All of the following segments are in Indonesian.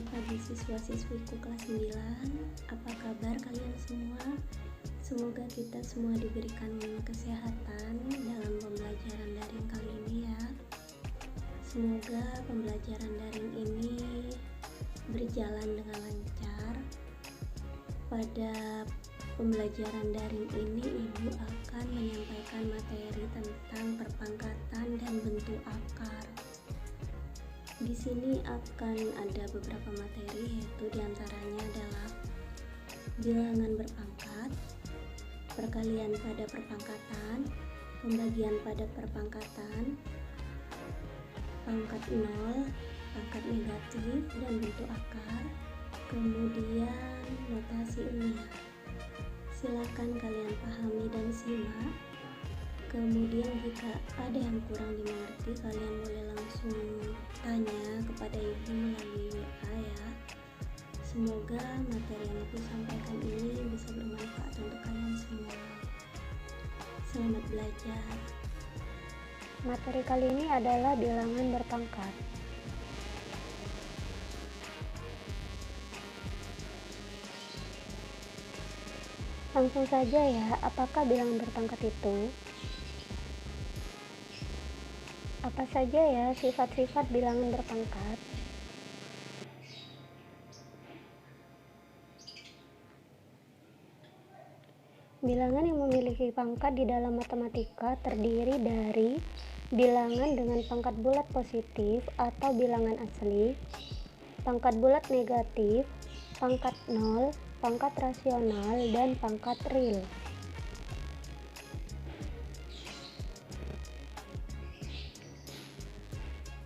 Selamat pagi siswa-siswiku kelas 9. Apa kabar kalian semua? Semoga kita semua diberikan kesehatan dalam pembelajaran daring kali ini ya. Semoga pembelajaran daring ini berjalan dengan lancar. Pada pembelajaran daring ini Ibu akan menyampaikan materi tentang perpangkatan dan bentuk akar. Di sini akan ada beberapa materi, yaitu diantaranya adalah bilangan berpangkat, perkalian pada perpangkatan, pembagian pada perpangkatan, pangkat nol, pangkat negatif, dan bentuk akar, kemudian notasi ilmiah. Silakan kalian pahami dan simak. Kemudian jika ada yang kurang dimengerti, kalian boleh langsung tanya kepada Ibu melalui WA ya. Semoga materi yang Ibu sampaikan ini bisa bermanfaat untuk kalian semua. Selamat belajar. Materi kali ini adalah bilangan berpangkat. Langsung saja ya, apakah bilangan berpangkat itu? Apa saja ya sifat-sifat bilangan berpangkat? Bilangan yang memiliki pangkat di dalam matematika terdiri dari bilangan dengan pangkat bulat positif atau bilangan asli, pangkat bulat negatif, pangkat nol, pangkat rasional, dan pangkat real.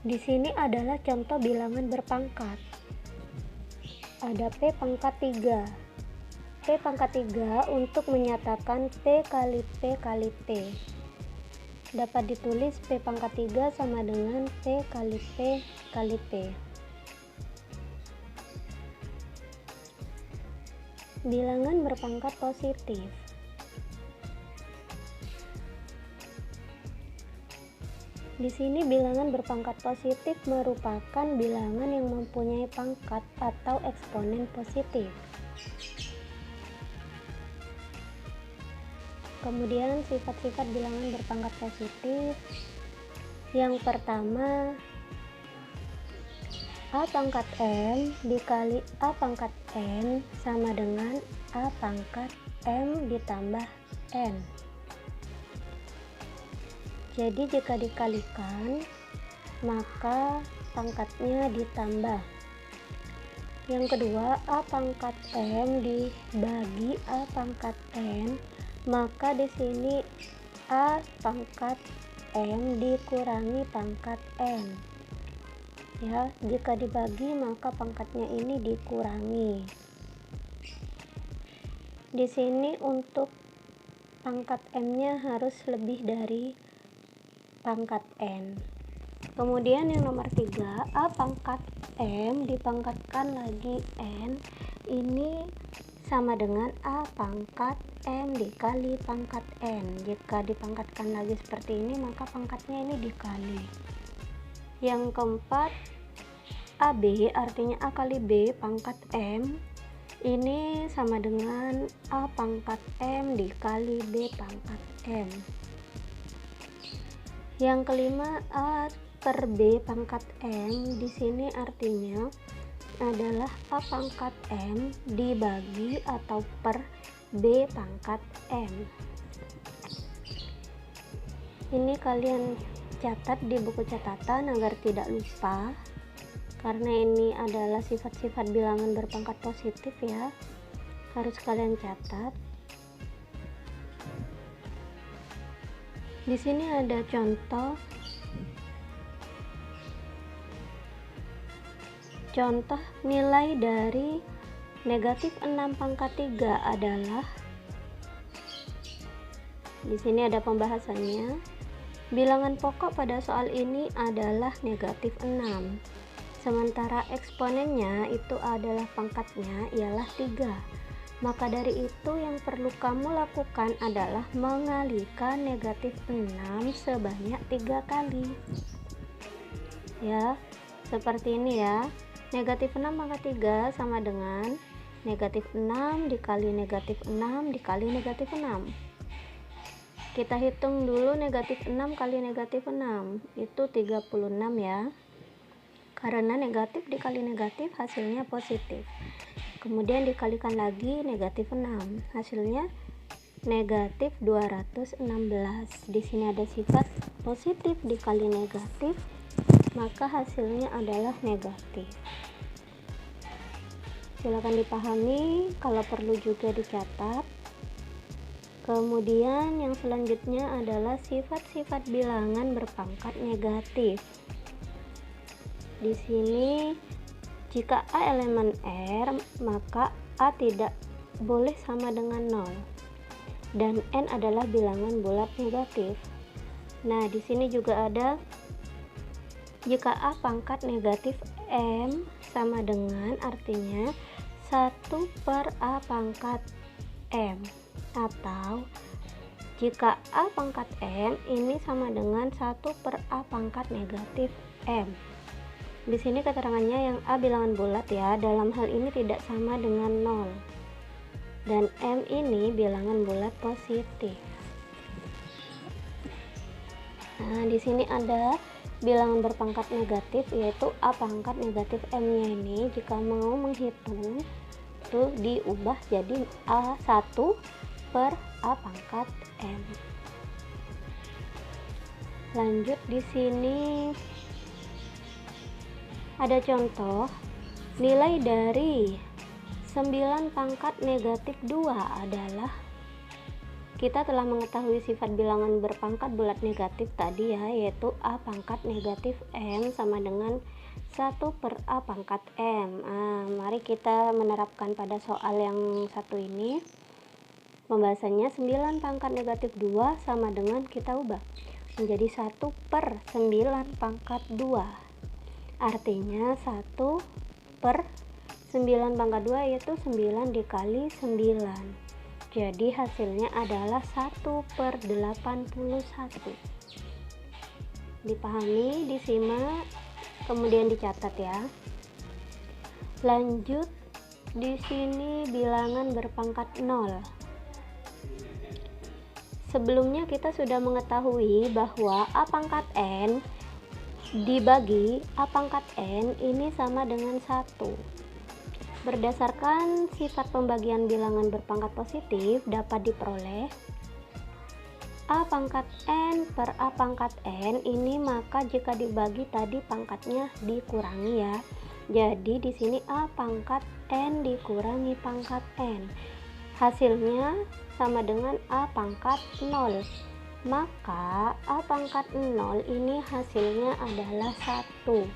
Di sini adalah contoh bilangan berpangkat. Ada P pangkat 3. P pangkat 3 untuk menyatakan P kali P kali P. Dapat ditulis P pangkat 3 sama dengan P kali P kali P. Bilangan berpangkat positif. Di sini bilangan berpangkat positif merupakan bilangan yang mempunyai pangkat atau eksponen positif. Kemudian sifat-sifat bilangan berpangkat positif. Yang pertama, A pangkat M dikali A pangkat N sama dengan A pangkat M ditambah N. Jadi jika dikalikan, maka pangkatnya ditambah. Yang kedua, A pangkat M dibagi A pangkat N, maka di sini A pangkat M dikurangi pangkat N. Ya, jika dibagi maka pangkatnya ini dikurangi. Di sini untuk pangkat M-nya harus lebih dari pangkat N. Kemudian yang nomor 3, A pangkat M dipangkatkan lagi N, ini sama dengan A pangkat M dikali pangkat N. Jika dipangkatkan lagi seperti ini, maka pangkatnya ini dikali. Yang keempat, AB artinya A kali B pangkat M, ini sama dengan A pangkat M dikali B pangkat M. Yang kelima, A per B pangkat M, di sini artinya adalah A pangkat M dibagi atau per B pangkat M. Ini kalian catat di buku catatan agar tidak lupa, karena ini adalah sifat-sifat bilangan berpangkat positif ya, harus kalian catat. Di sini ada contoh nilai dari negatif 6 pangkat 3 adalah, di sini ada pembahasannya. Bilangan pokok pada soal ini adalah negatif 6. Sementara eksponennya itu adalah pangkatnya ialah 3. Maka dari itu yang perlu kamu lakukan adalah mengalihkan negatif 6 sebanyak 3 kali. Ya, seperti ini ya. Negatif 6 pangkat 3 sama dengan negatif 6 dikali negatif 6 dikali negatif 6. Kita hitung dulu negatif 6 kali negatif 6, itu 36 ya. Karena negatif dikali negatif hasilnya positif. Kemudian dikalikan lagi negatif 6, hasilnya negatif 216. Di sini ada sifat positif dikali negatif, maka hasilnya adalah negatif. Silakan dipahami, kalau perlu juga dicatat. Kemudian yang selanjutnya adalah sifat-sifat bilangan berpangkat negatif. Di sini jika A elemen R, maka A tidak boleh sama dengan 0. Dan N adalah bilangan bulat negatif. Nah, di sini juga ada jika A pangkat negatif M sama dengan, artinya 1 per A pangkat M, atau jika A pangkat M ini sama dengan 1 per A pangkat negatif M. Di sini keterangannya yang A bilangan bulat ya, dalam hal ini tidak sama dengan 0. Dan M ini bilangan bulat positif. Nah, di sini ada bilangan berpangkat negatif, yaitu A pangkat negatif M-nya ini jika mau menghitung itu diubah jadi A1 per A pangkat M. Lanjut, di sini ada contoh nilai dari 9 pangkat negatif 2 adalah, kita telah mengetahui sifat bilangan berpangkat bulat negatif tadi ya, yaitu A pangkat negatif M sama dengan 1 per A pangkat M. Nah, mari kita menerapkan pada soal yang satu ini. Pembahasannya 9 pangkat negatif 2 sama dengan, kita ubah menjadi 1 per 9 pangkat 2. Artinya 1 per 9 pangkat 2 yaitu 9 dikali 9. Jadi hasilnya adalah 1 per 81. Dipahami, disimak, kemudian dicatat ya. Lanjut, di sini bilangan berpangkat 0. Sebelumnya kita sudah mengetahui bahwa A pangkat N dibagi A pangkat N ini sama dengan 1. Berdasarkan sifat pembagian bilangan berpangkat positif dapat diperoleh A pangkat N per A pangkat N ini, maka jika dibagi tadi pangkatnya dikurangi ya. Jadi di sini A pangkat N dikurangi pangkat N. Hasilnya sama dengan A pangkat 0. Maka A pangkat 0 ini hasilnya adalah 1.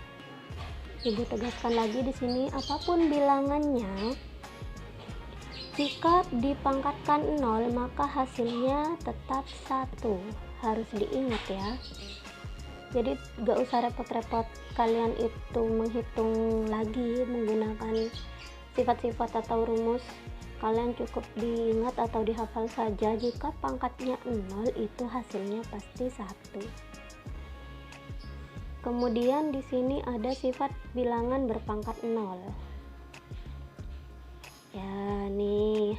Ibu tegaskan lagi di sini, apapun bilangannya, jika dipangkatkan 0 maka hasilnya tetap 1. Harus diingat ya. Jadi gak usah repot-repot kalian itu menghitung lagi menggunakan sifat-sifat atau rumus. Kalian cukup diingat atau dihafal saja, jika pangkatnya 0 itu hasilnya pasti 1. Kemudian di sini ada sifat bilangan berpangkat 0. Ya, nih.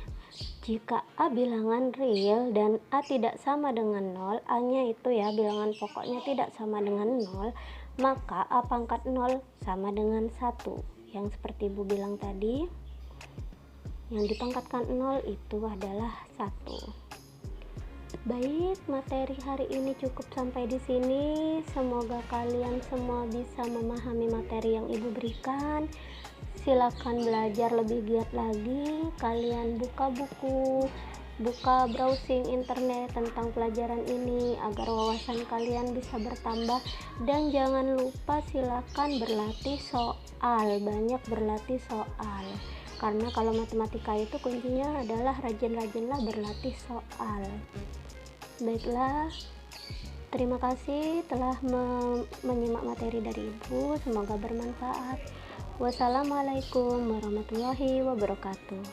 Jika A bilangan real dan A tidak sama dengan 0, A-nya itu ya bilangan pokoknya tidak sama dengan 0, maka A pangkat 0 sama dengan 1. Yang seperti Ibu bilang tadi, yang dipangkatkan 0 itu adalah 1. Baik, materi hari ini cukup sampai di sini. Semoga kalian semua bisa memahami materi yang Ibu berikan. Silakan belajar lebih giat lagi. Kalian buka buku, buka browsing internet tentang pelajaran ini agar wawasan kalian bisa bertambah. Dan jangan lupa silakan berlatih soal, banyak berlatih soal. Karena kalau matematika itu kuncinya adalah rajin-rajinlah berlatih soal. Baiklah, terima kasih telah menyimak materi dari Ibu. Semoga bermanfaat. Wassalamualaikum warahmatullahi wabarakatuh.